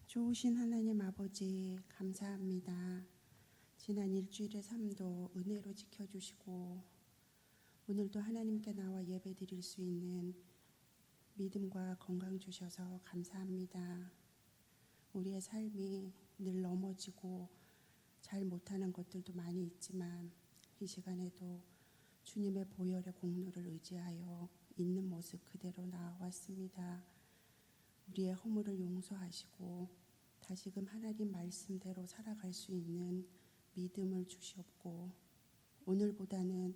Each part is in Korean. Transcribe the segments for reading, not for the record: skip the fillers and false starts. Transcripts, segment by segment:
좋으신 하나님 아버지 감사합니다. 지난 일주일의 삶도 은혜로 지켜주시고 오늘도 하나님께 나와 예배 드릴 수 있는 믿음과 건강 주셔서 감사합니다. 우리의 삶이 늘 넘어지고 잘 못하는 것들도 많이 있지만 이 시간에도 주님의 보혈의 공로를 의지하여 있는 모습 그대로 나아왔습니다. 우리의 허물을 용서하시고 다시금 하나님 말씀대로 살아갈 수 있는 믿음을 주시옵고 오늘보다는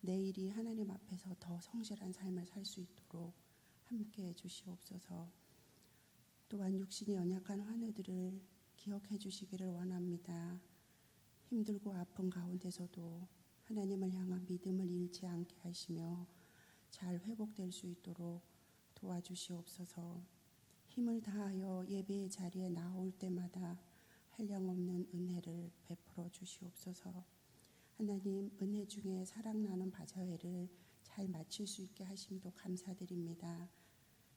내일이 하나님 앞에서 더 성실한 삶을 살 수 있도록 함께해 주시옵소서. 또한 육신이 연약한 환우들을 기억해 주시기를 원합니다. 힘들고 아픈 가운데서도 하나님을 향한 믿음을 잃지 않게 하시며 잘 회복될 수 있도록 도와주시옵소서. 힘을 다하여 예배의 자리에 나올 때마다 한량없는 은혜를 베풀어 주시옵소서. 하나님, 은혜 중에 사랑 나눔 바자회를 잘 마칠 수 있게 하심도 감사드립니다.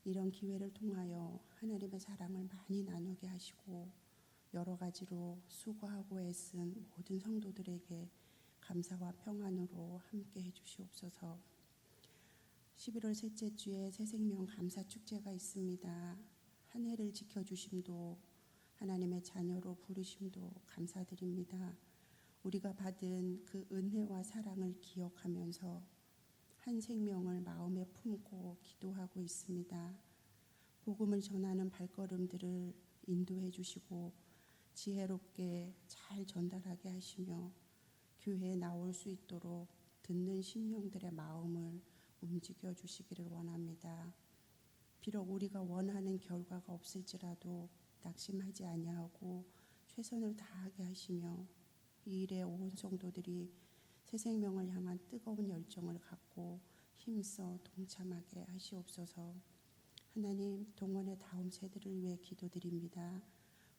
이런 기회를 통하여 하나님의 사랑을 많이 나누게 하시고 여러 가지로 수고하고 애쓴 모든 성도들에게 감사와 평안으로 함께 해주시옵소서. 11월 셋째 주에 새생명 감사축제가 있습니다. 한 해를 지켜주심도 하나님의 자녀로 부르심도 감사드립니다. 우리가 받은 그 은혜와 사랑을 기억하면서 한 생명을 마음에 품고 기도하고 있습니다. 복음을 전하는 발걸음들을 인도해 주시고 지혜롭게 잘 전달하게 하시며 교회에 나올 수 있도록 듣는 심령들의 마음을 움직여 주시기를 원합니다. 비록 우리가 원하는 결과가 없을지라도 낙심하지 아니하고 최선을 다하게 하시며 이 일에 온 성도들이 새 생명을 향한 뜨거운 열정을 갖고 힘써 동참하게 하시옵소서. 하나님, 동원의 다음 세대를 위해 기도드립니다.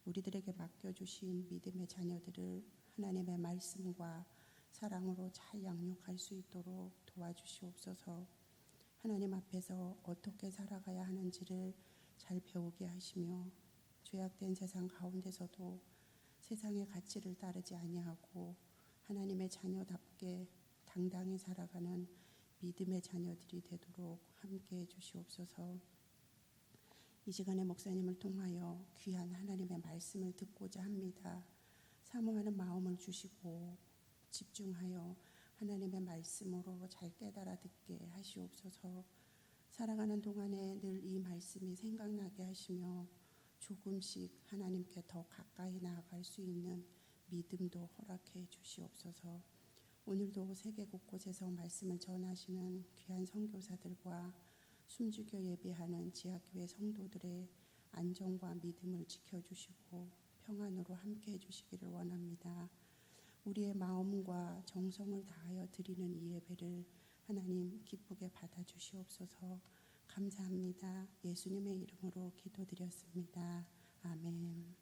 우리들에게 맡겨주신 믿음의 자녀들을 하나님의 말씀과 사랑으로 잘 양육할 수 있도록 도와주시옵소서. 하나님 앞에서 어떻게 살아가야 하는지를 잘 배우게 하시며 죄악된 세상 가운데서도 세상의 가치를 따르지 아니하고 하나님의 자녀답게 당당히 살아가는 믿음의 자녀들이 되도록 함께해 주시옵소서. 이 시간에 목사님을 통하여 귀한 하나님의 말씀을 듣고자 합니다. 사모하는 마음을 주시고 집중하여 하나님의 말씀으로 잘 깨달아 듣게 하시옵소서. 살아가는 동안에 늘 이 말씀이 생각나게 하시며 조금씩 하나님께 더 가까이 나아갈 수 있는 믿음도 허락해 주시옵소서. 오늘도 세계 곳곳에서 말씀을 전하시는 귀한 선교사들과 숨죽여 예배하는 지하교회 성도들의 안전과 믿음을 지켜주시고 평안으로 함께 해주시기를 원합니다. 우리의 마음과 정성을 다하여 드리는 이 예배를 하나님 기쁘게 받아주시옵소서. 감사합니다. 예수님의 이름으로 기도드렸습니다. 아멘.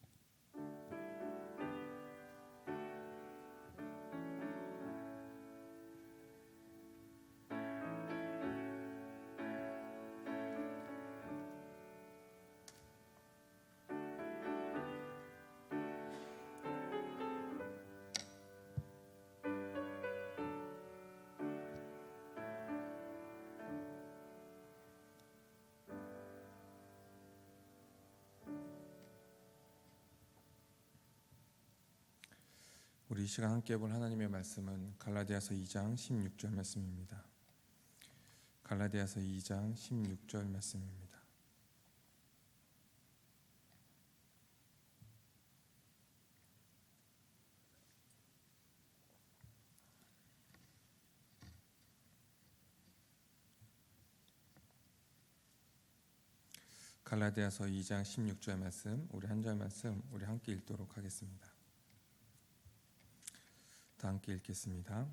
우리 이 시간 함께 볼 하나님의 말씀은 갈라디아서 2장 16절 말씀입니다. 갈라디아서 2장 16절 말씀입니다. 갈라디아서 2장 16절 말씀, 우리 한 절 말씀 우리 함께 읽도록 하겠습니다. 다 함께 읽겠습니다.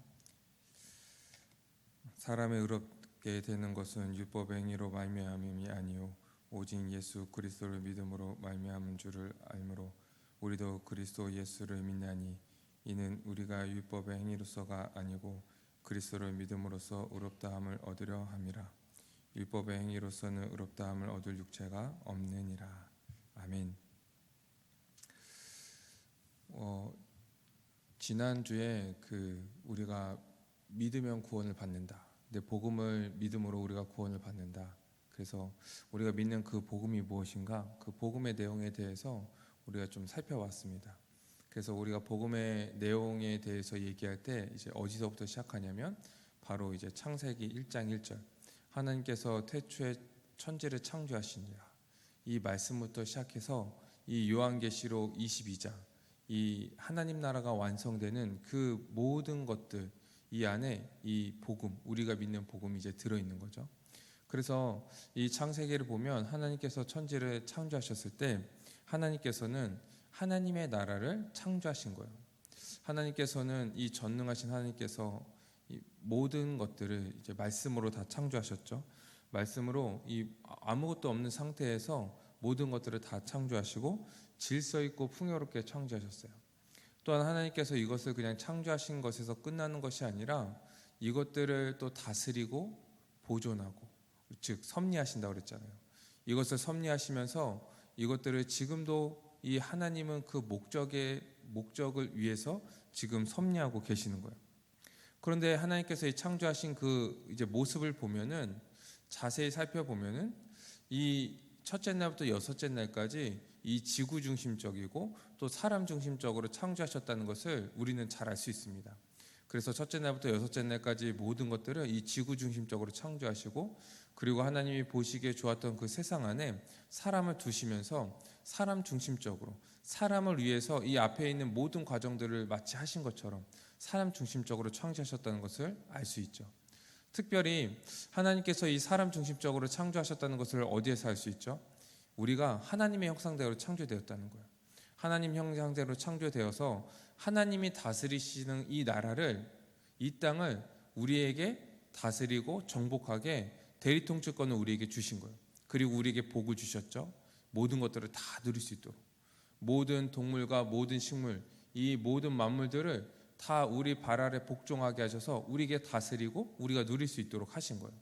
사람의 의롭게 되는 것은 율법의 행위로 말미암음이 아니요 오직 예수 그리스도를 믿음으로 말미암은 줄을 알므로 우리도 그리스도 예수를 믿나니 이는 우리가 율법의 행위로서가 아니고 그리스도를 믿음으로써 의롭다함을 얻으려 함이라. 율법의 행위로서는 의롭다함을 얻을 육체가 없느니라. 아멘. 지난주에 우리가 믿으면 구원을 받는다. 근데 복음을 믿음으로 우리가 구원을 받는다. 그래서 우리가 믿는 그 복음이 무엇인가? 그 복음의 내용에 대해서 우리가 좀 살펴봤습니다. 그래서 우리가 복음의 내용에 대해서 얘기할 때 이제 어디서부터 시작하냐면 바로 이제 창세기 1장 1절 하나님께서 태초에 천지를 창조하시니라 이 말씀부터 시작해서 이 요한계시록 22장 이 하나님 나라가 완성되는 그 모든 것들 이 안에 이 복음 우리가 믿는 복음이 이제 들어있는 거죠. 그래서 이 창세기를 보면 하나님께서 천지를 창조하셨을 때 하나님께서는 하나님의 나라를 창조하신 거예요. 하나님께서는 이 전능하신 하나님께서 이 모든 것들을 이제 말씀으로 다 창조하셨죠. 말씀으로 이 아무것도 없는 상태에서 모든 것들을 다 창조하시고 질서 있고 풍요롭게 창조하셨어요. 또한 하나님께서 이것을 그냥 창조하신 것에서 끝나는 것이 아니라 이것들을 또 다스리고 보존하고 즉 섭리하신다고 그랬잖아요. 이것을 섭리하시면서 이것들을 지금도 이 하나님은 그 목적을 위해서 지금 섭리하고 계시는 거예요. 그런데 하나님께서 이 창조하신 그 이제 모습을 보면은 자세히 살펴보면은 이 첫째 날부터 여섯째 날까지 이 지구 중심적이고 또 사람 중심적으로 창조하셨다는 것을 우리는 잘 알 수 있습니다. 그래서 첫째 날부터 여섯째 날까지 모든 것들을 이 지구 중심적으로 창조하시고 그리고 하나님이 보시기에 좋았던 그 세상 안에 사람을 두시면서 사람 중심적으로 사람을 위해서 이 앞에 있는 모든 과정들을 마치 하신 것처럼 사람 중심적으로 창조하셨다는 것을 알 수 있죠. 특별히 하나님께서 이 사람 중심적으로 창조하셨다는 것을 어디에서 알 수 있죠? 우리가 하나님의 형상대로 창조되었다는 거예요. 하나님 형상대로 창조되어서 하나님이 다스리시는 이 나라를 이 땅을 우리에게 다스리고 정복하게 대리통치권을 우리에게 주신 거예요. 그리고 우리에게 복을 주셨죠. 모든 것들을 다 누릴 수 있도록 모든 동물과 모든 식물 이 모든 만물들을 다 우리 발 아래 복종하게 하셔서 우리에게 다스리고 우리가 누릴 수 있도록 하신 거예요.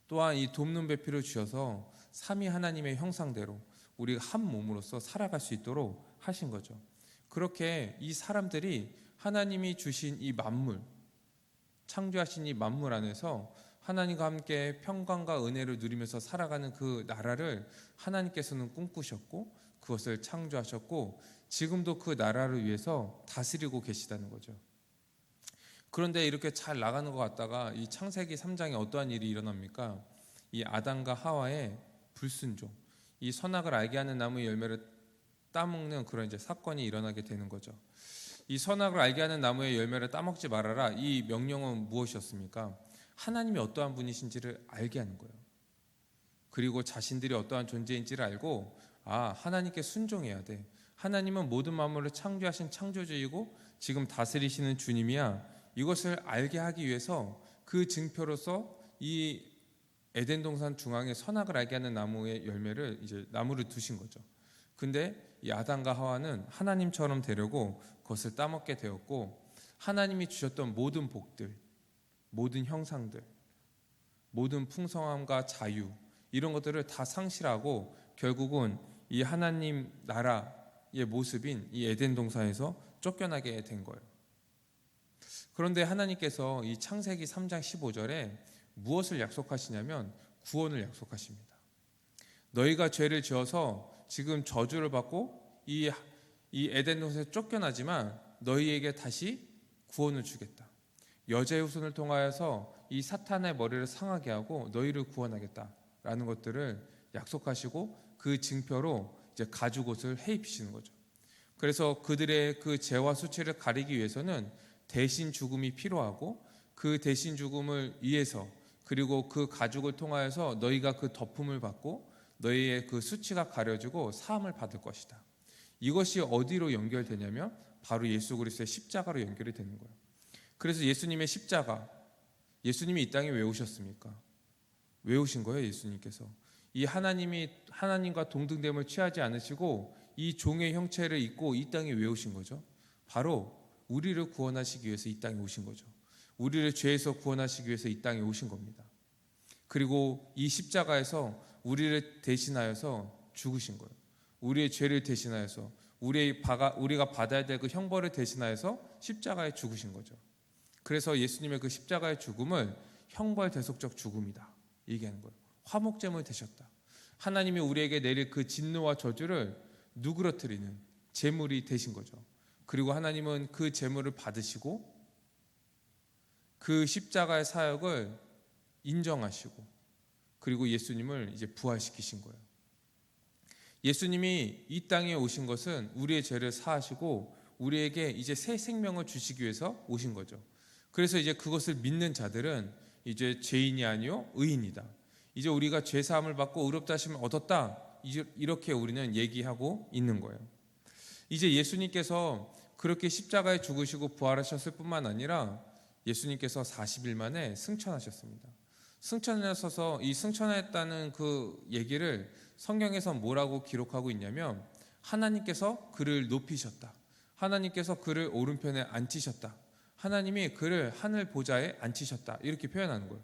또한 이 돕는 배필을 주셔서 삼위 하나님의 형상대로 우리가 한 몸으로서 살아갈 수 있도록 하신 거죠. 그렇게 이 사람들이 하나님이 주신 이 만물 창조하신 이 만물 안에서 하나님과 함께 평강과 은혜를 누리면서 살아가는 그 나라를 하나님께서는 꿈꾸셨고 그것을 창조하셨고 지금도 그 나라를 위해서 다스리고 계시다는 거죠. 그런데 이렇게 잘 나가는 것 같다가 이 창세기 3장에 어떠한 일이 일어납니까? 이 아담과 하와의 불순종, 이 선악을 알게 하는 나무의 열매를 따먹는 그런 이제 사건이 일어나게 되는 거죠. 이 선악을 알게 하는 나무의 열매를 따먹지 말아라. 이 명령은 무엇이었습니까? 하나님이 어떠한 분이신지를 알게 하는 거예요. 그리고 자신들이 어떠한 존재인지를 알고 하나님께 순종해야 돼. 하나님은 모든 만물을 창조하신 창조주이고 지금 다스리시는 주님이야. 이것을 알게 하기 위해서 그 증표로서 이 에덴 동산 중앙에 선악을 알게 하는 나무의 열매를 이제 나무를 두신 거죠. 근데 이 아담과 하와는 하나님처럼 되려고 그것을 따먹게 되었고 하나님이 주셨던 모든 복들, 모든 형상들, 모든 풍성함과 자유 이런 것들을 다 상실하고 결국은 이 하나님 나라의 모습인 이 에덴 동산에서 쫓겨나게 된 거예요. 그런데 하나님께서 이 창세기 3장 15절에 무엇을 약속하시냐면 구원을 약속하십니다. 너희가 죄를 지어서 지금 저주를 받고 이 에덴 동산에서 쫓겨나지만 너희에게 다시 구원을 주겠다. 여자의 후손을 통하여서 이 사탄의 머리를 상하게 하고 너희를 구원하겠다라는 것들을 약속하시고 그 증표로 이제 가죽옷을 해입히시는 거죠. 그래서 그들의 그 죄와 수치를 가리기 위해서는 대신 죽음이 필요하고 그 대신 죽음을 위해서 그리고 그 가죽을 통하여서 너희가 그 덮음을 받고 너희의 그 수치가 가려지고 사함을 받을 것이다. 이것이 어디로 연결되냐면 바로 예수 그리스도의 십자가로 연결이 되는 거예요. 그래서 예수님의 십자가, 예수님이 이 땅에 왜 오셨습니까? 왜 오신 거예요? 예수님께서 이 하나님과 동등됨을 취하지 않으시고 이 종의 형체를 입고 이 땅에 왜 오신 거죠? 바로 우리를 구원하시기 위해서 이 땅에 오신 거죠. 우리를 죄에서 구원하시기 위해서 이 땅에 오신 겁니다. 그리고 이 십자가에서 우리를 대신하여서 죽으신 거예요. 우리의 죄를 대신하여서 우리가 받아야 될 그 형벌을 대신하여서 십자가에 죽으신 거죠. 그래서 예수님의 그 십자가의 죽음을 형벌 대속적 죽음이다 얘기하는 거예요. 화목제물 되셨다. 하나님이 우리에게 내릴 그 진노와 저주를 누그러뜨리는 제물이 되신 거죠. 그리고 하나님은 그 제물을 받으시고 그 십자가의 사역을 인정하시고 그리고 예수님을 이제 부활시키신 거예요. 예수님이 이 땅에 오신 것은 우리의 죄를 사하시고 우리에게 이제 새 생명을 주시기 위해서 오신 거죠. 그래서 이제 그것을 믿는 자들은 이제 죄인이 아니요 의인이다. 이제 우리가 죄 사함을 받고 의롭다 하심을 얻었다. 이렇게 우리는 얘기하고 있는 거예요. 이제 예수님께서 그렇게 십자가에 죽으시고 부활하셨을 뿐만 아니라 예수님께서 40일 만에 승천하셨습니다. 승천하셔서 이 승천했다는 그 얘기를 성경에서 뭐라고 기록하고 있냐면 하나님께서 그를 높이셨다. 하나님께서 그를 오른편에 앉히셨다. 하나님이 그를 하늘 보좌에 앉히셨다. 이렇게 표현하는 거예요.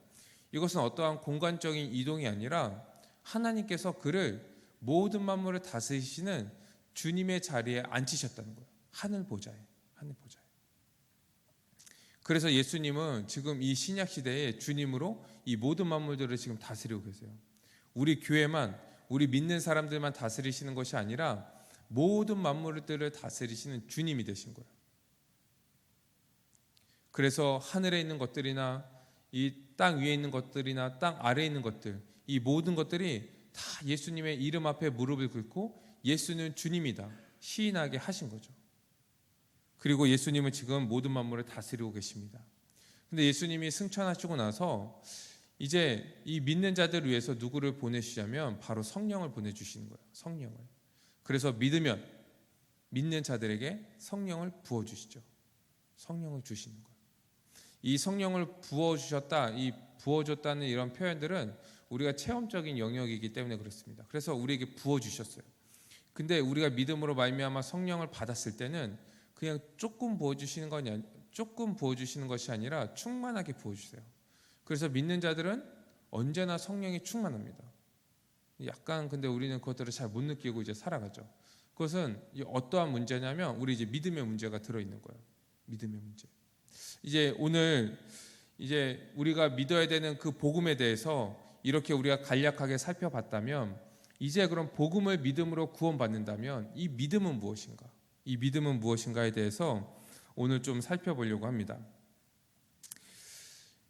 이것은 어떠한 공간적인 이동이 아니라 하나님께서 그를 모든 만물을 다스리시는 주님의 자리에 앉히셨다는 거예요. 하늘 보좌에. 그래서 예수님은 지금 이 신약 시대에 주님으로 이 모든 만물들을 지금 다스리고 계세요. 우리 교회만, 우리 믿는 사람들만 다스리시는 것이 아니라 모든 만물들을 다스리시는 주님이 되신 거예요. 그래서 하늘에 있는 것들이나 이 땅 위에 있는 것들이나 땅 아래에 있는 것들, 이 모든 것들이 다 예수님의 이름 앞에 무릎을 꿇고 예수는 주님이다 시인하게 하신 거죠. 그리고 예수님은 지금 모든 만물을 다스리고 계십니다. 근데 예수님이 승천하시고 나서 이제 이 믿는 자들을 위해서 누구를 보내시냐면 바로 성령을 보내주시는 거예요. 성령을. 그래서 믿는 자들에게 성령을 부어주시죠. 성령을 주시는 거예요. 이 성령을 부어주셨다, 이 부어줬다는 이런 표현들은 우리가 체험적인 영역이기 때문에 그렇습니다. 그래서 우리에게 부어주셨어요. 근데 우리가 믿음으로 말미암아 성령을 받았을 때는 그냥 조금 부어주시는 것이 아니라 충만하게 부어주세요. 그래서 믿는 자들은 언제나 성령이 충만합니다. 약간 근데 우리는 그것들을 잘 못 느끼고 이제 살아가죠. 그것은 어떠한 문제냐면 우리 이제 믿음의 문제가 들어있는 거예요. 믿음의 문제. 이제 오늘 이제 우리가 믿어야 되는 그 복음에 대해서 이렇게 우리가 간략하게 살펴봤다면 이제 그럼 복음을 믿음으로 구원받는다면 이 믿음은 무엇인가? 이 믿음은 무엇인가에 대해서 오늘 좀 살펴보려고 합니다.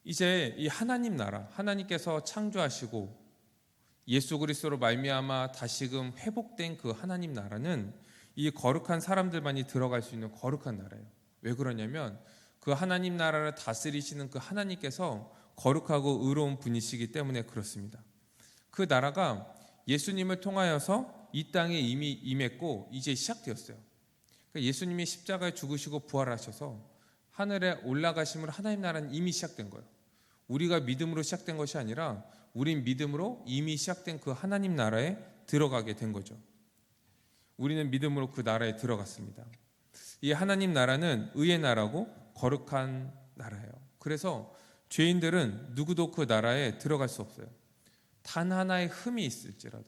이제 이 하나님 나라, 하나님께서 창조하시고 예수 그리스도로 말미암아 다시금 회복된 그 하나님 나라는 이 거룩한 사람들만이 들어갈 수 있는 거룩한 나라예요. 왜 그러냐면 그 하나님 나라를 다스리시는 그 하나님께서 거룩하고 의로운 분이시기 때문에 그렇습니다. 그 나라가 예수님을 통하여서 이 땅에 이미 임했고 이제 시작되었어요. 그러니까 예수님이 십자가에 죽으시고 부활하셔서 하늘에 올라가심으로 하나님 나라는 이미 시작된 거예요. 우리가 믿음으로 시작된 것이 아니라 우린 믿음으로 이미 시작된 그 하나님 나라에 들어가게 된 거죠. 우리는 믿음으로 그 나라에 들어갔습니다. 이 하나님 나라는 의의 나라고 거룩한 나라예요. 그래서 죄인들은 누구도 그 나라에 들어갈 수 없어요. 단 하나의 흠이 있을지라도,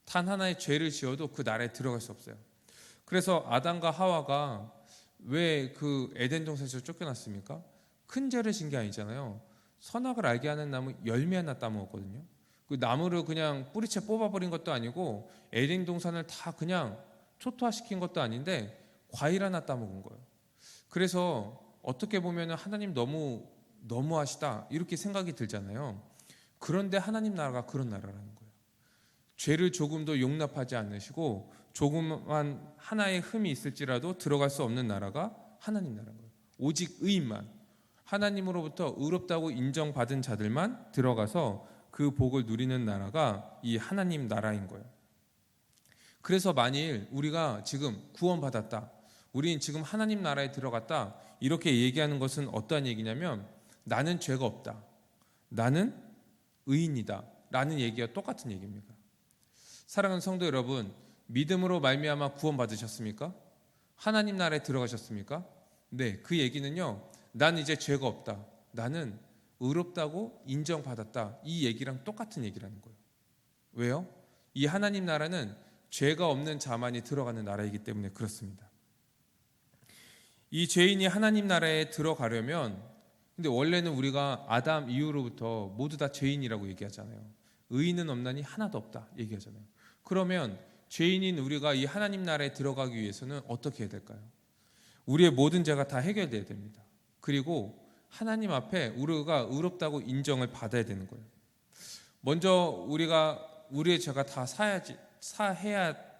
단 하나의 죄를 지어도 그 나라에 들어갈 수 없어요. 그래서 아담과 하와가 왜 그 에덴 동산에서 쫓겨났습니까? 큰 죄를 진 게 아니잖아요. 선악을 알게 하는 나무 열매 하나 따먹었거든요. 그 나무를 그냥 뿌리채 뽑아버린 것도 아니고 에덴 동산을 다 그냥 초토화시킨 것도 아닌데 과일 하나 따먹은 거예요. 그래서 어떻게 보면 하나님 너무하시다 이렇게 생각이 들잖아요. 그런데 하나님 나라가 그런 나라라는 거예요. 죄를 조금도 용납하지 않으시고 조금만 하나의 흠이 있을지라도 들어갈 수 없는 나라가 하나님 나라인 거예요. 오직 의인만, 하나님으로부터 의롭다고 인정받은 자들만 들어가서 그 복을 누리는 나라가 이 하나님 나라인 거예요. 그래서 만일 우리가 지금 구원받았다, 우린 지금 하나님 나라에 들어갔다 이렇게 얘기하는 것은 어떠한 얘기냐면 나는 죄가 없다, 나는 의인이다 라는 얘기와 똑같은 얘기입니다. 사랑하는 성도 여러분, 믿음으로 말미암아 구원받으셨습니까? 하나님 나라에 들어가셨습니까? 네, 그 얘기는요, 난 이제 죄가 없다, 나는 의롭다고 인정받았다 이 얘기랑 똑같은 얘기라는 거예요. 왜요? 이 하나님 나라는 죄가 없는 자만이 들어가는 나라이기 때문에 그렇습니다. 이 죄인이 하나님 나라에 들어가려면, 근데 원래는 우리가 아담 이후로부터 모두 다 죄인이라고 얘기하잖아요. 의인은 없나니 하나도 없다 얘기하잖아요. 그러면 죄인인 우리가 이 하나님 나라에 들어가기 위해서는 어떻게 해야 될까요? 우리의 모든 죄가 다 해결돼야 됩니다. 그리고 하나님 앞에 우리가 의롭다고 인정을 받아야 되는 거예요. 먼저 우리가 우리의 죄가 다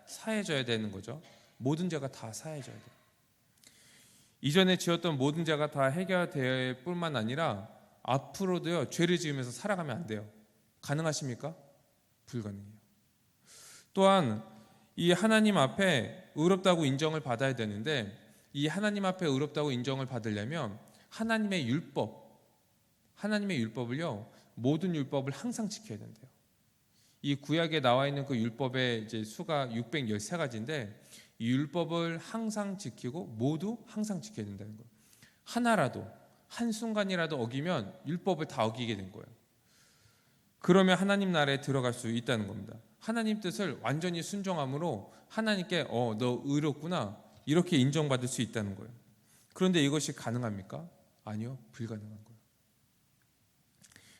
사해져야 되는 거죠. 모든 죄가 다 사해져야 돼요. 이전에 지었던 모든 죄가 다 해결될 뿐만 아니라 앞으로도요, 죄를 지으면서 살아가면 안 돼요. 가능하십니까? 불가능해요. 또한 이 하나님 앞에 의롭다고 인정을 받아야 되는데, 이 하나님 앞에 의롭다고 인정을 받으려면 하나님의 율법을요, 모든 율법을 항상 지켜야 된대요. 이 구약에 나와 있는 그 율법의 이제 수가 613가지인데, 이 율법을 항상 지키고 모두 항상 지켜야 된다는 거예요. 하나라도, 한순간이라도 어기면 율법을 다 어기게 된 거예요. 그러면 하나님 나라에 들어갈 수 있다는 겁니다. 하나님 뜻을 완전히 순종함으로 하나님께 너 의롭구나 이렇게 인정받을 수 있다는 거예요. 그런데 이것이 가능합니까? 아니요, 불가능한 거예요.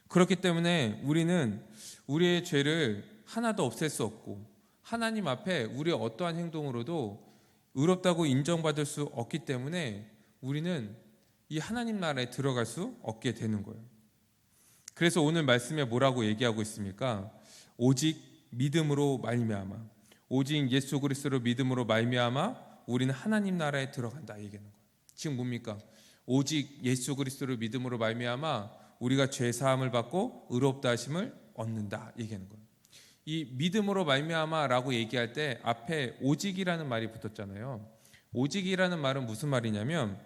그렇기 때문에 우리는 우리의 죄를 하나도 없앨 수 없고, 하나님 앞에 우리의 어떠한 행동으로도 의롭다고 인정받을 수 없기 때문에 우리는 이 하나님 나라에 들어갈 수 없게 되는 거예요. 그래서 오늘 말씀에 뭐라고 얘기하고 있습니까? 오직 믿음으로 말미암아, 오직 예수 그리스도로 믿음으로 말미암아 우리는 하나님 나라에 들어간다 얘기하는 거예요. 지금 뭡니까? 오직 예수 그리스도로 믿음으로 말미암아 우리가 죄 사함을 받고 의롭다 하심을 얻는다 얘기하는 거예요. 이 믿음으로 말미암아라고 얘기할 때 앞에 오직이라는 말이 붙었잖아요. 오직이라는 말은 무슨 말이냐면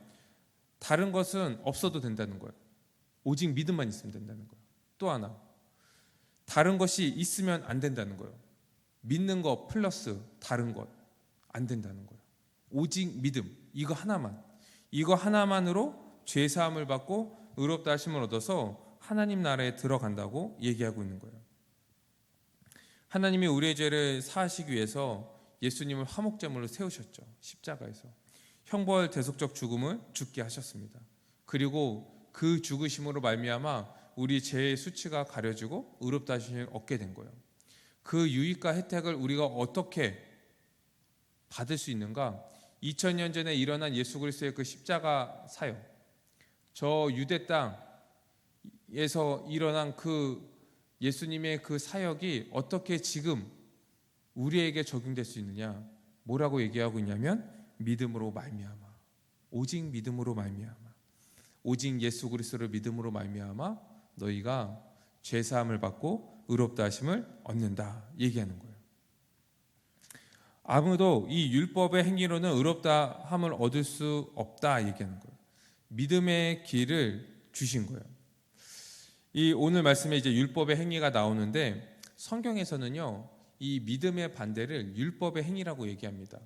다른 것은 없어도 된다는 거예요. 오직 믿음만 있으면 된다는 거예요. 또 하나, 다른 것이 있으면 안 된다는 거예요. 믿는 것 플러스 다른 것 안 된다는 거예요. 오직 믿음, 이거 하나만으로 죄 사함을 받고 의롭다 하심을 얻어서 하나님 나라에 들어간다고 얘기하고 있는 거예요. 하나님이 우리의 죄를 사하시기 위해서 예수님을 화목제물로 세우셨죠. 십자가에서 형벌 대속적 죽음을 죽게 하셨습니다. 그리고 그 죽으심으로 말미암아 우리 죄의 수치가 가려지고 의롭다 하심을 얻게 된 거예요. 그 유익과 혜택을 우리가 어떻게 받을 수 있는가? 2000년 전에 일어난 예수 그리스도의 그 십자가 사역, 저 유대 땅에서 일어난 그 예수님의 그 사역이 어떻게 지금 우리에게 적용될 수 있느냐? 뭐라고 얘기하고 있냐면 믿음으로 말미암아, 오직 믿음으로 말미암아, 오직 예수 그리스도를 믿음으로 말미암아 너희가 죄 사함을 받고 의롭다 하심을 얻는다 얘기하는 거예요. 아무도 이 율법의 행위로는 의롭다 함을 얻을 수 없다 얘기하는 거예요. 믿음의 길을 주신 거예요. 이 오늘 말씀에 이제 율법의 행위가 나오는데 성경에서는요, 이 믿음의 반대를 율법의 행위라고 얘기합니다.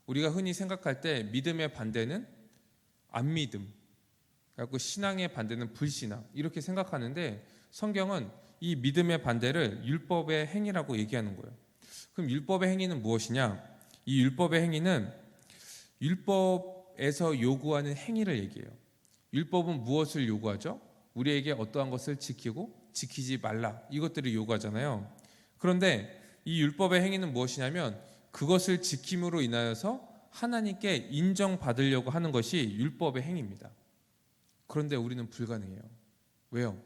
우리가 흔히 생각할 때 믿음의 반대는 안 믿음, 그래서 신앙의 반대는 불신앙 이렇게 생각하는데 성경은 이 믿음의 반대를 율법의 행위라고 얘기하는 거예요. 그럼 율법의 행위는 무엇이냐? 이 율법의 행위는 율법에서 요구하는 행위를 얘기해요. 율법은 무엇을 요구하죠? 우리에게 어떠한 것을 지키고 지키지 말라 이것들을 요구하잖아요. 그런데 이 율법의 행위는 무엇이냐면 그것을 지킴으로 인하여서 하나님께 인정받으려고 하는 것이 율법의 행위입니다. 그런데 우리는 불가능해요. 왜요?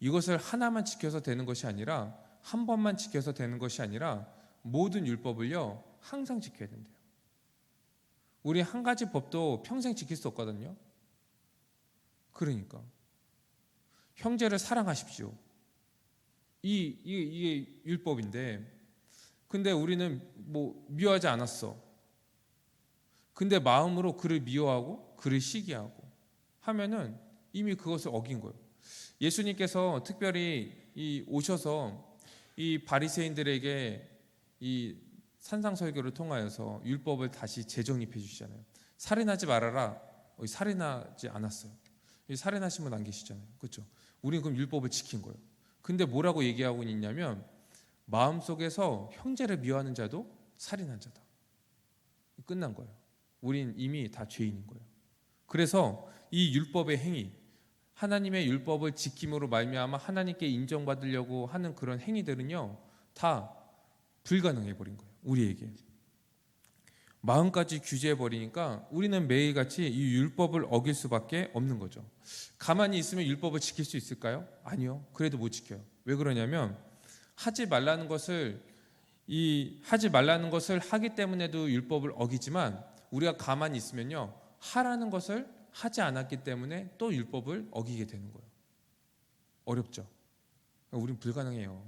이것을 하나만 지켜서 되는 것이 아니라, 한 번만 지켜서 되는 것이 아니라 모든 율법을요 항상 지켜야 된대요. 우리 한 가지 법도 평생 지킬 수 없거든요. 그러니까 형제를 사랑하십시오. 이게 율법인데, 근데 우리는 미워하지 않았어. 근데 마음으로 그를 미워하고 그를 시기하고 하면은 이미 그것을 어긴 거예요. 예수님께서 특별히 오셔서 이 바리새인들에게 이 산상설교를 통하여서 율법을 다시 재정립해 주시잖아요. 살인하지 말아라. 살인하지 않았어요. 살인하신 분 안 계시잖아요. 그렇죠? 우리는 그럼 율법을 지킨 거예요. 근데 뭐라고 얘기하고 있냐면 마음속에서 형제를 미워하는 자도 살인한 자다. 끝난 거예요. 우린 이미 다 죄인인 거예요. 그래서 이 율법의 행위, 하나님의 율법을 지킴으로 말미암아 하나님께 인정받으려고 하는 그런 행위들은요, 다 불가능해 버린 거예요. 우리에게. 마음까지 규제해 버리니까 우리는 매일같이 이 율법을 어길 수밖에 없는 거죠. 가만히 있으면 율법을 지킬 수 있을까요? 아니요. 그래도 못 지켜요. 왜 그러냐면 하지 말라는 것을 하기 때문에도 율법을 어기지만 우리가 가만히 있으면요, 하라는 것을 하지 않았기 때문에 또 율법을 어기게 되는 거예요. 어렵죠. 우린 불가능해요.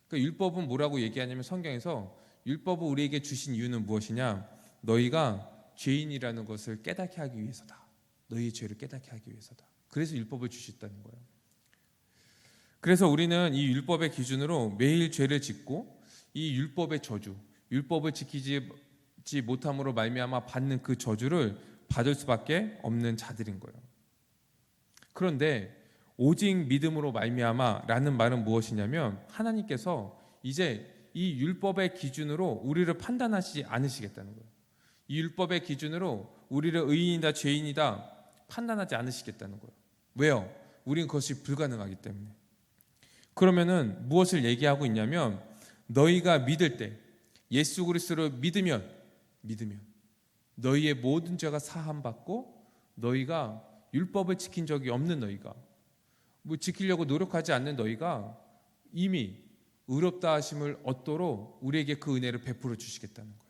그러니까 율법은 뭐라고 얘기하냐면 성경에서 율법을 우리에게 주신 이유는 무엇이냐? 너희가 죄인이라는 것을 깨닫게 하기 위해서다. 너희의 죄를 깨닫게 하기 위해서다. 그래서 율법을 주셨다는 거예요. 그래서 우리는 이 율법의 기준으로 매일 죄를 짓고 이 율법의 저주, 율법을 지키지 못함으로 말미암아 받는 그 저주를 받을 수밖에 없는 자들인 거예요. 그런데 오직 믿음으로 말미암아라는 말은 무엇이냐면 하나님께서 이제 이 율법의 기준으로 우리를 판단하시지 않으시겠다는 거예요. 이 율법의 기준으로 우리를 의인이다 죄인이다 판단하지 않으시겠다는 거예요. 왜요? 우리는 그것이 불가능하기 때문에. 그러면은 무엇을 얘기하고 있냐면 너희가 믿을 때 예수 그리스도를 믿으면 너희의 모든 죄가 사함받고 너희가 율법을 지킨 적이 없는 너희가 지키려고 노력하지 않는 너희가 이미 의롭다 하심을 얻도록 우리에게 그 은혜를 베풀어 주시겠다는 거예요.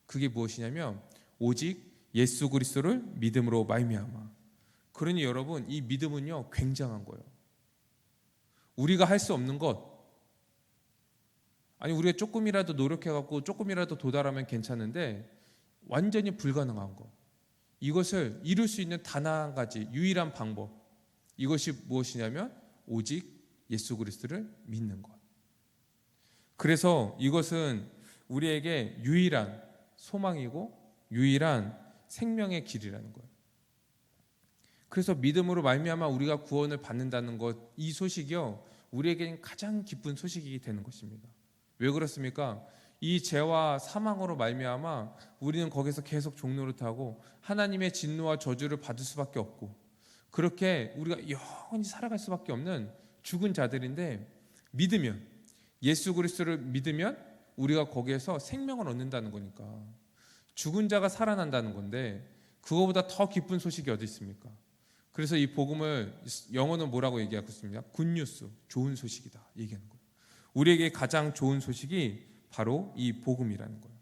그게 무엇이냐면 오직 예수 그리스도를 믿음으로 말미암아. 그러니 여러분 이 믿음은요 굉장한 거예요. 우리가 할 수 없는 것, 아니 우리가 조금이라도 노력해갖고 조금이라도 도달하면 괜찮은데 완전히 불가능한 것, 이것을 이룰 수 있는 단 한 가지 유일한 방법, 이것이 무엇이냐면 오직 예수 그리스도를 믿는 것. 그래서 이것은 우리에게 유일한 소망이고 유일한 생명의 길이라는 거예요. 그래서 믿음으로 말미암아 우리가 구원을 받는다는 것, 이 소식이요 우리에게는 가장 기쁜 소식이 되는 것입니다. 왜 그렇습니까? 이 죄와 사망으로 말미암아 우리는 거기서 계속 종노릇하고 하나님의 진노와 저주를 받을 수밖에 없고 그렇게 우리가 영원히 살아갈 수밖에 없는 죽은 자들인데 믿으면, 예수 그리스도를 믿으면 우리가 거기에서 생명을 얻는다는 거니까 죽은 자가 살아난다는 건데 그거보다 더 기쁜 소식이 어디 있습니까? 그래서 이 복음을 영어는 뭐라고 얘기하고 있습니까? 굿뉴스, 좋은 소식이다 얘기하는 거예요. 우리에게 가장 좋은 소식이 바로 이 복음이라는 거예요.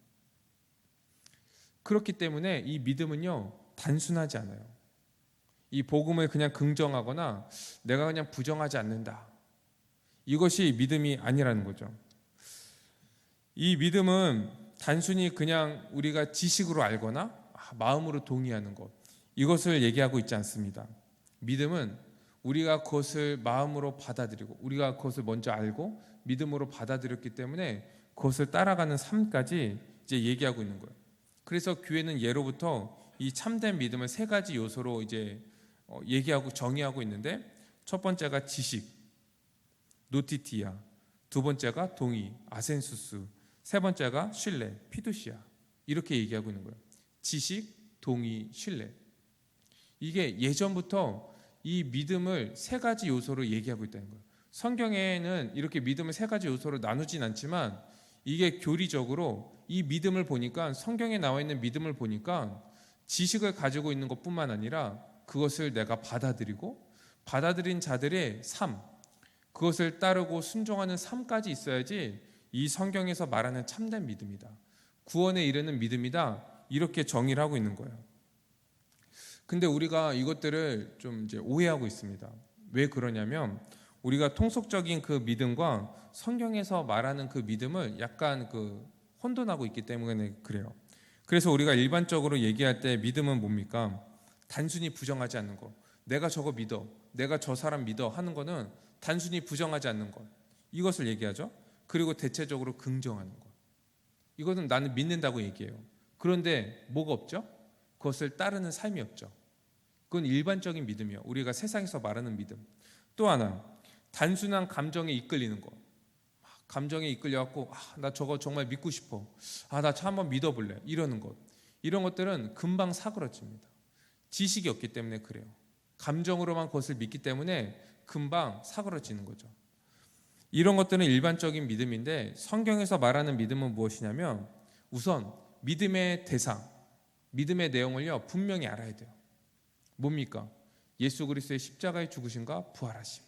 그렇기 때문에 이 믿음은요 단순하지 않아요. 이 복음을 그냥 긍정하거나 내가 그냥 부정하지 않는다, 이것이 믿음이 아니라는 거죠. 이 믿음은 단순히 그냥 우리가 지식으로 알거나 마음으로 동의하는 것, 이것을 얘기하고 있지 않습니다. 믿음은 우리가 그것을 마음으로 받아들이고 우리가 그것을 먼저 알고 믿음으로 받아들였기 때문에 그것을 따라가는 삶까지 이제 얘기하고 있는 거예요. 그래서 교회는 예로부터 이 참된 믿음을 세 가지 요소로 이제 얘기하고 정의하고 있는데, 첫 번째가 지식, 노티티아, 두 번째가 동의, 아센수스, 세 번째가 신뢰, 피두시아, 이렇게 얘기하고 있는 거예요. 지식, 동의, 신뢰. 이게 예전부터 이 믿음을 세 가지 요소로 얘기하고 있다는 거예요. 성경에는 이렇게 믿음을 세 가지 요소로 나누진 않지만 이게 교리적으로 이 믿음을 보니까, 성경에 나와 있는 믿음을 보니까 지식을 가지고 있는 것뿐만 아니라 그것을 내가 받아들이고 받아들인 자들의 삶, 그것을 따르고 순종하는 삶까지 있어야지 이 성경에서 말하는 참된 믿음이다, 구원에 이르는 믿음이다, 이렇게 정의를 하고 있는 거예요. 근데 우리가 이것들을 좀 이제 오해하고 있습니다. 왜 그러냐면 우리가 통속적인 그 믿음과 성경에서 말하는 그 믿음을 약간 혼돈하고 있기 때문에 그래요. 그래서 우리가 일반적으로 얘기할 때 믿음은 뭡니까? 단순히 부정하지 않는 것, 내가 저거 믿어, 내가 저 사람 믿어 하는 거는 단순히 부정하지 않는 것, 이것을 얘기하죠. 그리고 대체적으로 긍정하는 것, 이것은 나는 믿는다고 얘기해요. 그런데 뭐가 없죠? 그것을 따르는 삶이 없죠. 그건 일반적인 믿음이요, 우리가 세상에서 말하는 믿음. 또 하나, 단순한 감정에 이끌리는 것, 감정에 이끌려갖고 나 저거 정말 믿고 싶어. 나 참 한번 믿어볼래. 이러는 것. 이런 것들은 금방 사그러집니다. 지식이 없기 때문에 그래요. 감정으로만 그것을 믿기 때문에 금방 사그러지는 거죠. 이런 것들은 일반적인 믿음인데 성경에서 말하는 믿음은 무엇이냐면 우선 믿음의 대상, 믿음의 내용을요 분명히 알아야 돼요. 뭡니까? 예수 그리스도의 십자가의 죽으심과 부활하심.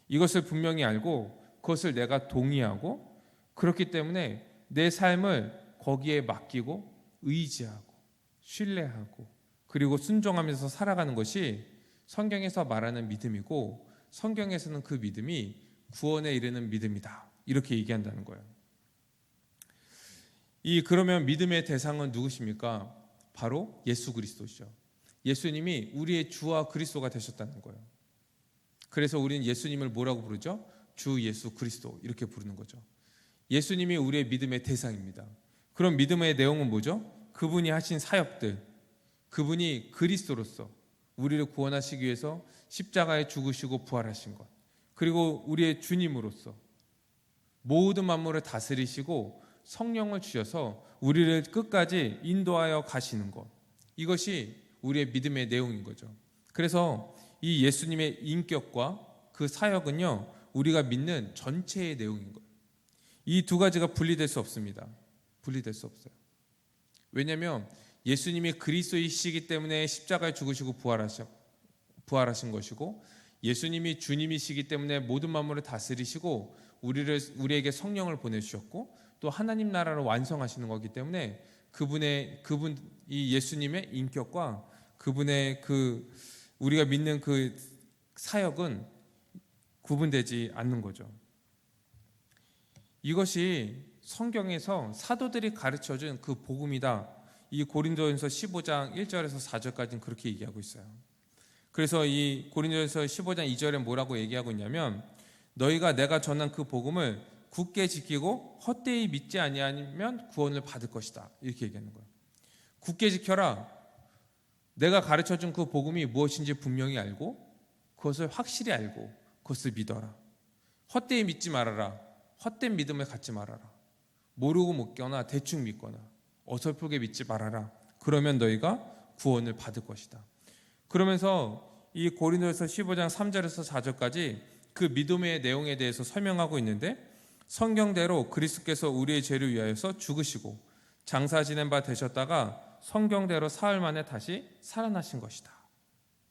이것을 분명히 알고 그것을 내가 동의하고 그렇기 때문에 내 삶을 거기에 맡기고 의지하고 신뢰하고 그리고 순종하면서 살아가는 것이 성경에서 말하는 믿음이고 성경에서는 그 믿음이 구원에 이르는 믿음이다. 이렇게 얘기한다는 거예요. 그러면 믿음의 대상은 누구십니까? 바로 예수 그리스도시죠. 예수님이 우리의 주와 그리스도가 되셨다는 거예요. 그래서 우리는 예수님을 뭐라고 부르죠? 주 예수 그리스도 이렇게 부르는 거죠. 예수님이 우리의 믿음의 대상입니다. 그럼 믿음의 내용은 뭐죠? 그분이 하신 사역들, 그분이 그리스도로서 우리를 구원하시기 위해서 십자가에 죽으시고 부활하신 것, 그리고 우리의 주님으로서 모든 만물을 다스리시고 성령을 주셔서 우리를 끝까지 인도하여 가시는 것, 이것이 우리의 믿음의 내용인 거죠. 그래서 이 예수님의 인격과 그 사역은요 우리가 믿는 전체의 내용인 거예요. 이 두 가지가 분리될 수 없습니다. 분리될 수 없어요. 왜냐하면 예수님이 그리스도이시기 때문에 십자가에 죽으시고 부활하신 것이고 예수님이 주님이시기 때문에 모든 만물을 다스리시고 우리에게 성령을 보내주셨고 또 하나님 나라를 완성하시는 거기 때문에 이 예수님의 인격과 그분의 우리가 믿는 그 사역은 구분되지 않는 거죠. 이것이 성경에서 사도들이 가르쳐준 그 복음이다. 이 고린도전서 15장 1절에서 4절까지는 그렇게 얘기하고 있어요. 그래서 이 고린도전서 15장 2절에 뭐라고 얘기하고 있냐면 너희가 내가 전한 그 복음을 굳게 지키고 헛되이 믿지 아니하면 구원을 받을 것이다. 이렇게 얘기하는 거예요. 굳게 지켜라. 내가 가르쳐준 그 복음이 무엇인지 분명히 알고 그것을 확실히 알고 그것을 믿어라. 헛되이 믿지 말아라. 헛된 믿음을 갖지 말아라. 모르고 믿거나 대충 믿거나 어설프게 믿지 말아라. 그러면 너희가 구원을 받을 것이다. 그러면서 이 고린도전서 15장 3절에서 4절까지 그 믿음의 내용에 대해서 설명하고 있는데 성경대로 그리스도께서 우리의 죄를 위하여서 죽으시고 장사 지낸 바 되셨다가 성경대로 사흘 만에 다시 살아나신 것이다.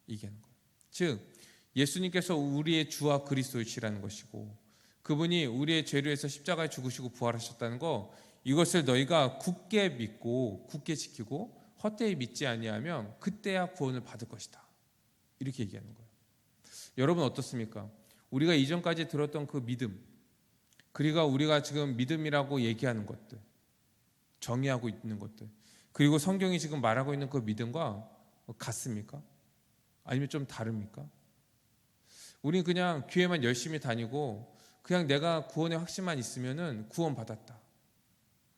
얘기하는 거예요. 즉 예수님께서 우리의 주와 그리스도이시라는 것이고 그분이 우리의 죄를 위해서 십자가에 죽으시고 부활하셨다는 거 이것을 너희가 굳게 믿고 굳게 지키고 헛되이 믿지 아니하면 그때야 구원을 받을 것이다. 이렇게 얘기하는 거예요. 여러분 어떻습니까? 우리가 이전까지 들었던 그 믿음 그리고 우리가 지금 믿음이라고 얘기하는 것들 정의하고 있는 것들 그리고 성경이 지금 말하고 있는 그 믿음과 같습니까? 아니면 좀 다릅니까? 우리는 그냥 교회만 열심히 다니고 그냥 내가 구원의 확신만 있으면은 구원 받았다.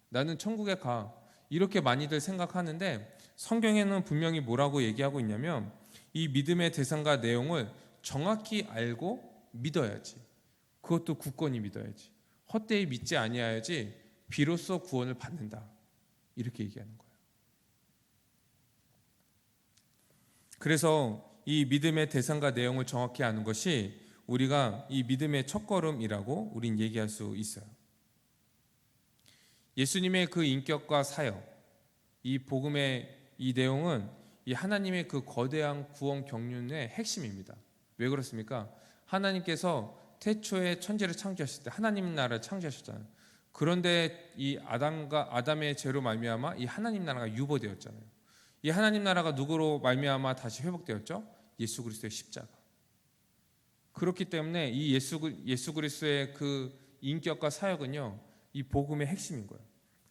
나는 천국에 가. 이렇게 많이들 생각하는데 성경에는 분명히 뭐라고 얘기하고 있냐면 이 믿음의 대상과 내용을 정확히 알고 믿어야지. 그것도 굳건히 믿어야지. 헛되이 믿지 아니하야지 비로소 구원을 받는다. 이렇게 얘기하는 거예요. 그래서 이 믿음의 대상과 내용을 정확히 아는 것이 우리가 이 믿음의 첫걸음이라고 우린 얘기할 수 있어요. 예수님의 그 인격과 사역, 이 복음의 이 내용은 이 하나님의 그 거대한 구원 경륜의 핵심입니다. 왜 그렇습니까? 하나님께서 태초에 천지를 창조하실 때 하나님 나라를 창조하셨잖아요. 그런데 이 아담의 죄로 말미암아 이 하나님 나라가 유보되었잖아요. 이 하나님 나라가 누구로 말미암아 다시 회복되었죠? 예수 그리스도의 십자가. 그렇기 때문에 이 예수 그리스도의 그 인격과 사역은요, 이 복음의 핵심인 거예요.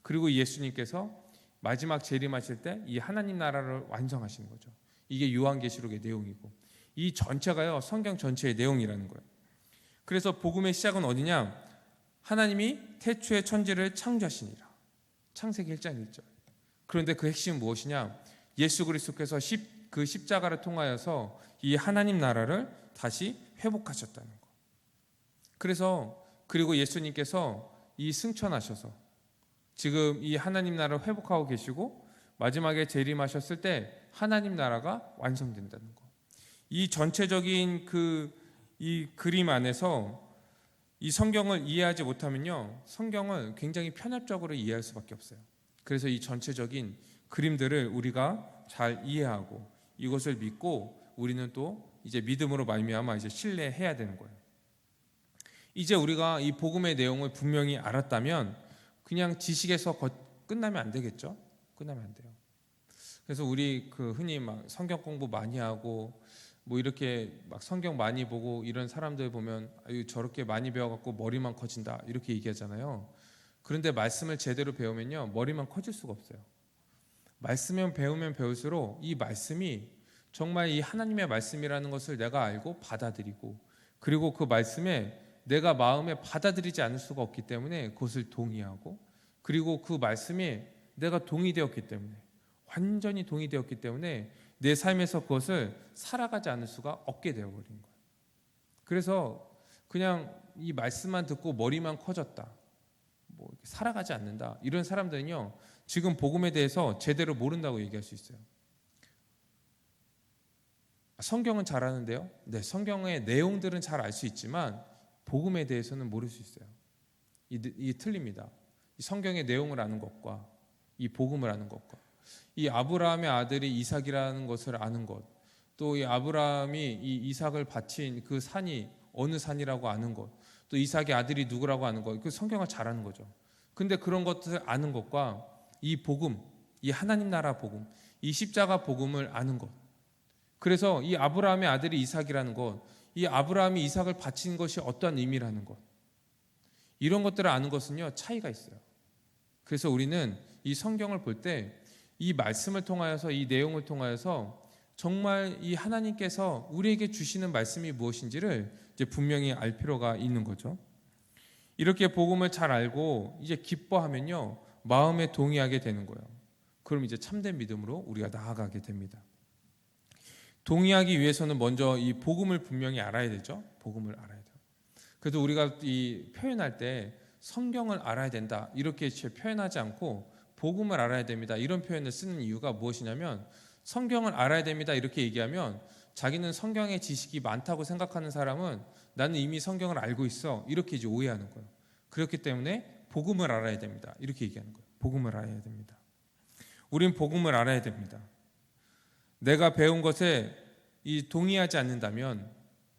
그리고 예수님께서 마지막 재림하실 때 이 하나님 나라를 완성하시는 거죠. 이게 요한계시록의 내용이고 이 전체가요 성경 전체의 내용이라는 거예요. 그래서 복음의 시작은 어디냐? 하나님이 태초에 천지를 창조하시니라. 창세기 1장 1절. 그런데 그 핵심은 무엇이냐? 예수 그리스도께서 그 십자가를 통하여서 이 하나님 나라를 다시 회복하셨다는 거. 그리고 예수님께서 이 승천하셔서 지금 이 하나님 나라를 회복하고 계시고 마지막에 재림하셨을 때 하나님 나라가 완성된다는 거. 이 전체적인 이 그림 안에서 이 성경을 이해하지 못하면요, 성경을 굉장히 편협적으로 이해할 수밖에 없어요. 그래서 이 전체적인 그림들을 우리가 잘 이해하고 이것을 믿고 우리는 또 이제 믿음으로 말미암아 이제 신뢰해야 되는 거예요. 이제 우리가 이 복음의 내용을 분명히 알았다면 그냥 지식에서 끝나면 안 되겠죠? 끝나면 안 돼요. 그래서 우리 흔히 막 성경 공부 많이 하고 뭐 이렇게 막 성경 많이 보고 이런 사람들 보면 아유 저렇게 많이 배워갖고 머리만 커진다 이렇게 얘기하잖아요. 그런데 말씀을 제대로 배우면요 머리만 커질 수가 없어요. 말씀을 배우면 배울수록 이 말씀이 정말 이 하나님의 말씀이라는 것을 내가 알고 받아들이고 그리고 그 말씀에 내가 마음에 받아들이지 않을 수가 없기 때문에 그것을 동의하고 그리고 그 말씀에 내가 동의되었기 때문에 완전히 동의되었기 때문에 내 삶에서 그것을 살아가지 않을 수가 없게 되어버린 거예요. 그래서 그냥 이 말씀만 듣고 머리만 커졌다, 뭐 살아가지 않는다 이런 사람들은요 지금 복음에 대해서 제대로 모른다고 얘기할 수 있어요. 성경은 잘 아는데요. 네, 성경의 내용들은 잘 알 수 있지만 복음에 대해서는 모를 수 있어요. 이 틀립니다. 이 성경의 내용을 아는 것과 이 복음을 아는 것과 이 아브라함의 아들이 이삭이라는 것을 아는 것, 또 이 아브라함이 이 이삭을 바친 그 산이 어느 산이라고 아는 것, 또 이삭의 아들이 누구라고 아는 것, 그 성경을 잘 아는 거죠. 근데 그런 것들을 아는 것과 이 복음, 이 하나님 나라 복음, 이 십자가 복음을 아는 것, 그래서 이 아브라함의 아들이 이삭이라는 것, 이 아브라함이 이삭을 바친 것이 어떠한 의미라는 것, 이런 것들을 아는 것은요 차이가 있어요. 그래서 우리는 이 성경을 볼 때 이 말씀을 통하여서 이 내용을 통하여서 정말 이 하나님께서 우리에게 주시는 말씀이 무엇인지를 이제 분명히 알 필요가 있는 거죠. 이렇게 복음을 잘 알고 이제 기뻐하면요 마음에 동의하게 되는 거예요. 그럼 이제 참된 믿음으로 우리가 나아가게 됩니다. 동의하기 위해서는 먼저 이 복음을 분명히 알아야 되죠. 복음을 알아야 돼요. 그래도 우리가 이 표현할 때 성경을 알아야 된다 이렇게 표현하지 않고 복음을 알아야 됩니다 이런 표현을 쓰는 이유가 무엇이냐면 성경을 알아야 됩니다 이렇게 얘기하면 자기는 성경의 지식이 많다고 생각하는 사람은 나는 이미 성경을 알고 있어 이렇게 이제 오해하는 거예요. 그렇기 때문에 복음을 알아야 됩니다 이렇게 얘기하는 거예요. 복음을 알아야 됩니다. 우린 복음을 알아야 됩니다. 내가 배운 것에 동의하지 않는다면,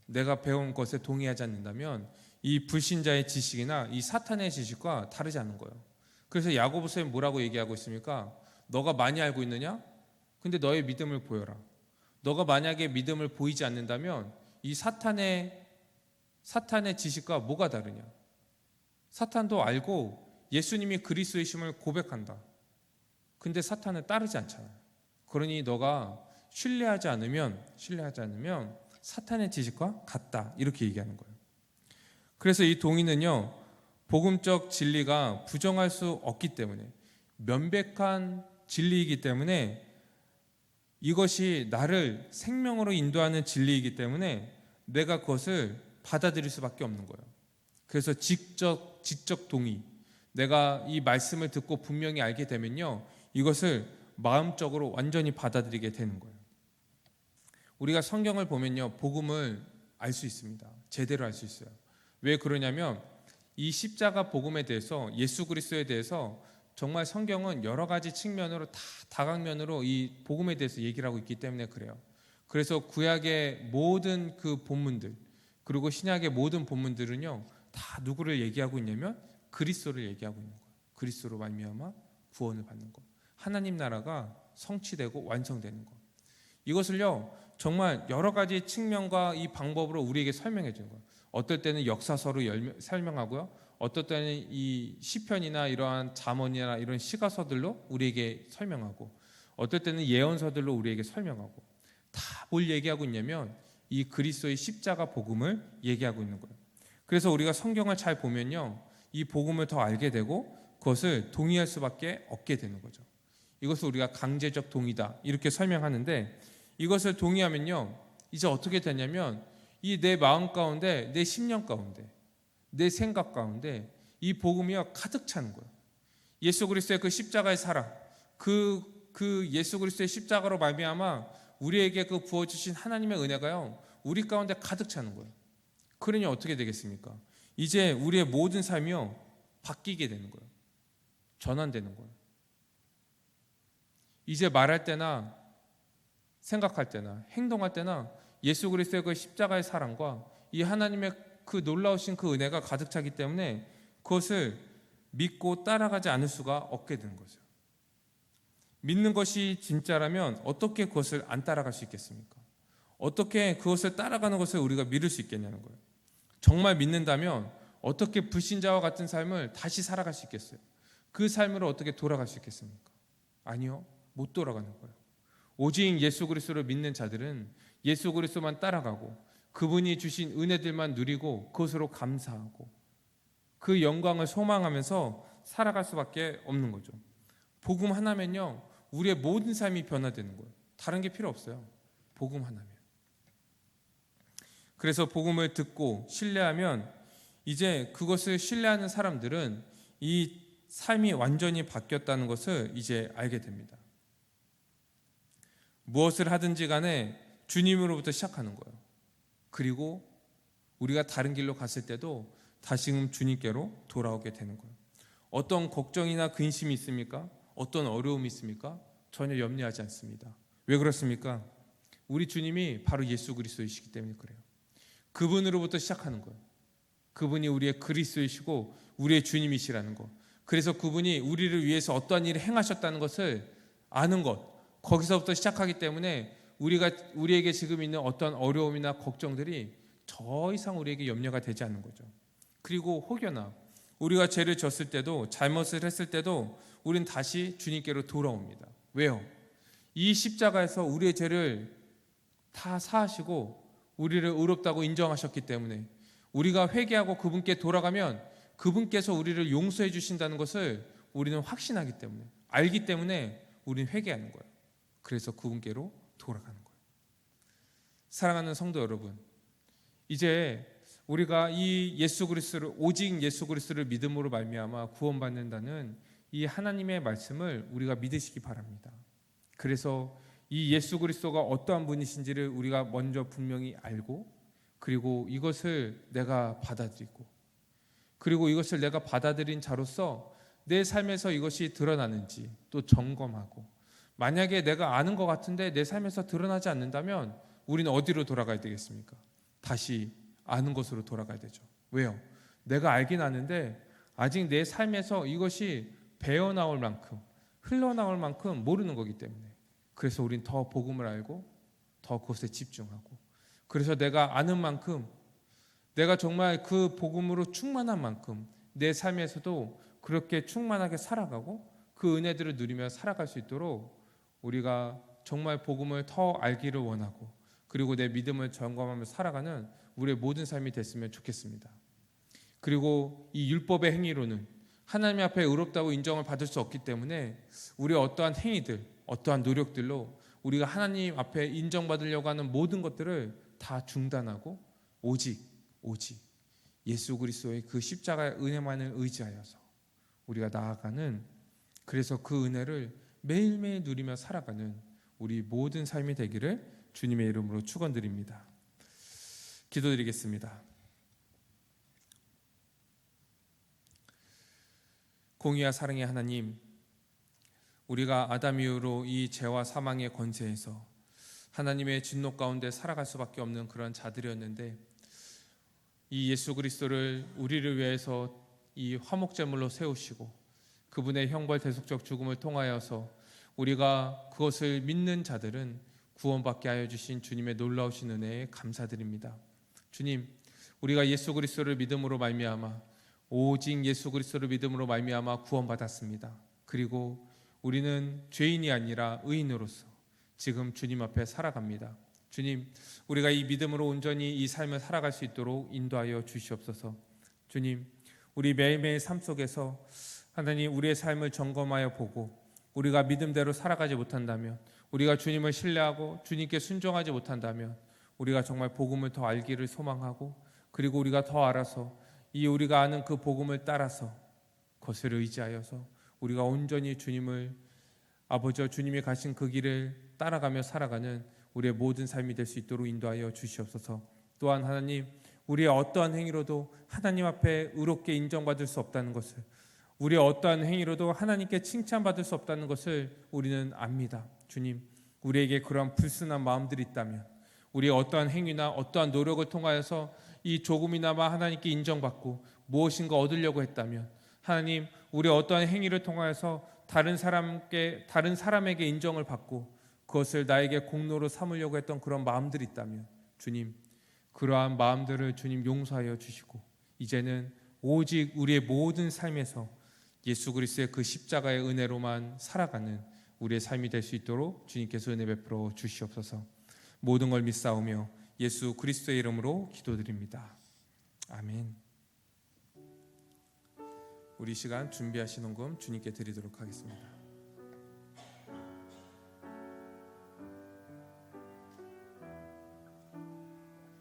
내가 배운 것에 동의하지 않는다면 이 불신자의 지식이나 이 사탄의 지식과 다르지 않은 거예요. 그래서 야고보서에 뭐라고 얘기하고 있습니까? 너가 많이 알고 있느냐? 근데 너의 믿음을 보여라. 너가 만약에 믿음을 보이지 않는다면 이 사탄의 지식과 뭐가 다르냐? 사탄도 알고 예수님이 그리스도이심을 고백한다. 근데 사탄은 따르지 않잖아요. 그러니 너가 신뢰하지 않으면 사탄의 지식과 같다 이렇게 얘기하는 거예요. 그래서 이 동의는요 복음적 진리가 부정할 수 없기 때문에 명백한 진리이기 때문에 이것이 나를 생명으로 인도하는 진리이기 때문에 내가 그것을 받아들일 수밖에 없는 거예요. 그래서 지적 동의, 내가 이 말씀을 듣고 분명히 알게 되면요 이것을 마음적으로 완전히 받아들이게 되는 거예요. 우리가 성경을 보면요 복음을 알 수 있습니다. 제대로 알 수 있어요. 왜 그러냐면 이 십자가 복음에 대해서, 예수 그리스도에 대해서 정말 성경은 여러 가지 측면으로 다 다각면으로 이 복음에 대해서 얘기를 하고 있기 때문에 그래요. 그래서 구약의 모든 그 본문들 그리고 신약의 모든 본문들은요 다 누구를 얘기하고 있냐면 그리스도를 얘기하고 있는 거예요. 그리스도로 말미암아 구원을 받는 것, 하나님 나라가 성취되고 완성되는 것, 이것을요 정말 여러 가지 측면과 이 방법으로 우리에게 설명해 주는 거예요. 어떨 때는 역사서로 설명하고요, 어떨 때는 이 시편이나 이러한 잠언이나 이런 시가서들로 우리에게 설명하고, 어떨 때는 예언서들로 우리에게 설명하고, 다 뭘 얘기하고 있냐면 이 그리스도의 십자가 복음을 얘기하고 있는 거예요. 그래서 우리가 성경을 잘 보면요 이 복음을 더 알게 되고 그것을 동의할 수밖에 없게 되는 거죠. 이것을 우리가 강제적 동의다 이렇게 설명하는데, 이것을 동의하면요 이제 어떻게 되냐면 이 내 마음 가운데, 내 심령 가운데, 내 생각 가운데 이 복음이요 가득 차는 거예요. 예수 그리스도의 그 십자가의 사랑, 그 예수 그리스도의 십자가로 말미암아 우리에게 그 부어주신 하나님의 은혜가요 우리 가운데 가득 차는 거예요. 그러니 어떻게 되겠습니까? 이제 우리의 모든 삶이요 바뀌게 되는 거예요. 전환되는 거예요. 이제 말할 때나 생각할 때나 행동할 때나 예수 그리스도의 그 십자가의 사랑과 이 하나님의 그 놀라우신 그 은혜가 가득 차기 때문에 그것을 믿고 따라가지 않을 수가 없게 되는 거죠. 믿는 것이 진짜라면 어떻게 그것을 안 따라갈 수 있겠습니까? 어떻게 그것을 따라가는 것을 우리가 믿을 수 있겠냐는 거예요. 정말 믿는다면 어떻게 불신자와 같은 삶을 다시 살아갈 수 있겠어요? 그 삶으로 어떻게 돌아갈 수 있겠습니까? 아니요, 못 돌아가는 거예요. 오직 예수 그리스도를 믿는 자들은 예수 그리스도만 따라가고 그분이 주신 은혜들만 누리고 그것으로 감사하고 그 영광을 소망하면서 살아갈 수밖에 없는 거죠. 복음 하나면요 우리의 모든 삶이 변화되는 거예요. 다른 게 필요 없어요. 복음 하나면. 그래서 복음을 듣고 신뢰하면 이제 그것을 신뢰하는 사람들은 이 삶이 완전히 바뀌었다는 것을 이제 알게 됩니다. 무엇을 하든지 간에 주님으로부터 시작하는 거예요. 그리고 우리가 다른 길로 갔을 때도 다시금 주님께로 돌아오게 되는 거예요. 어떤 걱정이나 근심이 있습니까? 어떤 어려움이 있습니까? 전혀 염려하지 않습니다. 왜 그렇습니까? 우리 주님이 바로 예수 그리스도이시기 때문에 그래요. 그분으로부터 시작하는 거예요. 그분이 우리의 그리스도이시고 우리의 주님이시라는 것. 그래서 그분이 우리를 위해서 어떠한 일을 행하셨다는 것을 아는 것. 거기서부터 시작하기 때문에 우리에게 지금 있는 어떤 어려움이나 걱정들이 더 이상 우리에게 염려가 되지 않는 거죠. 그리고 혹여나 우리가 죄를 졌을 때도 잘못을 했을 때도 우리는 다시 주님께로 돌아옵니다. 왜요? 이 십자가에서 우리의 죄를 다 사하시고 우리를 의롭다고 인정하셨기 때문에 우리가 회개하고 그분께 돌아가면 그분께서 우리를 용서해 주신다는 것을 우리는 확신하기 때문에 알기 때문에 우리는 회개하는 거예요. 그래서 그분께로 돌아가는 거예요. 사랑하는 성도 여러분, 이제 우리가 이 예수 그리스도를 오직 예수 그리스도를 믿음으로 말미암아 구원받는다는 이 하나님의 말씀을 우리가 믿으시기 바랍니다. 그래서 이 예수 그리스도가 어떠한 분이신지를 우리가 먼저 분명히 알고 그리고 이것을 내가 받아들이고 그리고 이것을 내가 받아들인 자로서 내 삶에서 이것이 드러나는지 또 점검하고 만약에 내가 아는 것 같은데 내 삶에서 드러나지 않는다면 우리는 어디로 돌아가야 되겠습니까? 다시 아는 것으로 돌아가야 되죠. 왜요? 내가 알긴 아는데 아직 내 삶에서 이것이 배어나올 만큼 흘러나올 만큼 모르는 거기 때문에 그래서 우린 더 복음을 알고 더 그것에 집중하고 그래서 내가 아는 만큼 내가 정말 그 복음으로 충만한 만큼 내 삶에서도 그렇게 충만하게 살아가고 그 은혜들을 누리며 살아갈 수 있도록 우리가 정말 복음을 더 알기를 원하고 그리고 내 믿음을 점검하며 살아가는 우리의 모든 삶이 됐으면 좋겠습니다. 그리고 이 율법의 행위로는 하나님 앞에 의롭다고 인정을 받을 수 없기 때문에 우리의 어떠한 행위들, 어떠한 노력들로 우리가 하나님 앞에 인정받으려고 하는 모든 것들을 다 중단하고 오직 예수 그리스도의 그 십자가의 은혜만을 의지하여서 우리가 나아가는 그래서 그 은혜를 매일매일 누리며 살아가는 우리 모든 삶이 되기를 주님의 이름으로 축원드립니다. 기도드리겠습니다. 공의와 사랑의 하나님, 우리가 아담 이후로 이 죄와 사망의 권세에서 하나님의 진노 가운데 살아갈 수밖에 없는 그런 자들이었는데 이 예수 그리스도를 우리를 위해서 이 화목제물로 세우시고 그분의 형벌 대속적 죽음을 통하여서 우리가 그것을 믿는 자들은 구원받게 하여 주신 주님의 놀라우신 은혜에 감사드립니다. 주님, 우리가 예수 그리스도를 믿음으로 말미암아 오직 예수 그리스도를 믿음으로 말미암아 구원받았습니다. 그리고 우리는 죄인이 아니라 의인으로서 지금 주님 앞에 살아갑니다. 주님, 우리가 이 믿음으로 온전히 이 삶을 살아갈 수 있도록 인도하여 주시옵소서. 주님, 우리 매일매일 삶 속에서 하나님 우리의 삶을 점검하여 보고 우리가 믿음대로 살아가지 못한다면 우리가 주님을 신뢰하고 주님께 순종하지 못한다면 우리가 정말 복음을 더 알기를 소망하고 그리고 우리가 더 알아서 이 우리가 아는 그 복음을 따라서 그것을 의지하여서 우리가 온전히 주님을 아버지와 주님이 가신 그 길을 따라가며 살아가는 우리의 모든 삶이 될 수 있도록 인도하여 주시옵소서. 또한 하나님, 우리의 어떠한 행위로도 하나님 앞에 의롭게 인정받을 수 없다는 것을, 우리의 어떠한 행위로도 하나님께 칭찬받을 수 없다는 것을 우리는 압니다. 주님, 우리에게 그러한 불순한 마음들이 있다면, 우리의 어떠한 행위나 어떠한 노력을 통하여서 이 조금이나마 하나님께 인정받고 무엇인가 얻으려고 했다면, 하나님, 우리의 어떠한 행위를 통하여서 다른 사람에게 인정을 받고 그것을 나에게 공로로 삼으려고 했던 그런 마음들이 있다면, 주님, 그러한 마음들을 주님 용서하여 주시고 이제는 오직 우리의 모든 삶에서 예수 그리스도의 그 십자가의 은혜로만 살아가는 우리의 삶이 될 수 있도록 주님께서 은혜 베풀어 주시옵소서. 모든 걸 믿사오며 예수 그리스도의 이름으로 기도드립니다. 아멘. 우리 시간 준비하신 헌금 주님께 드리도록 하겠습니다.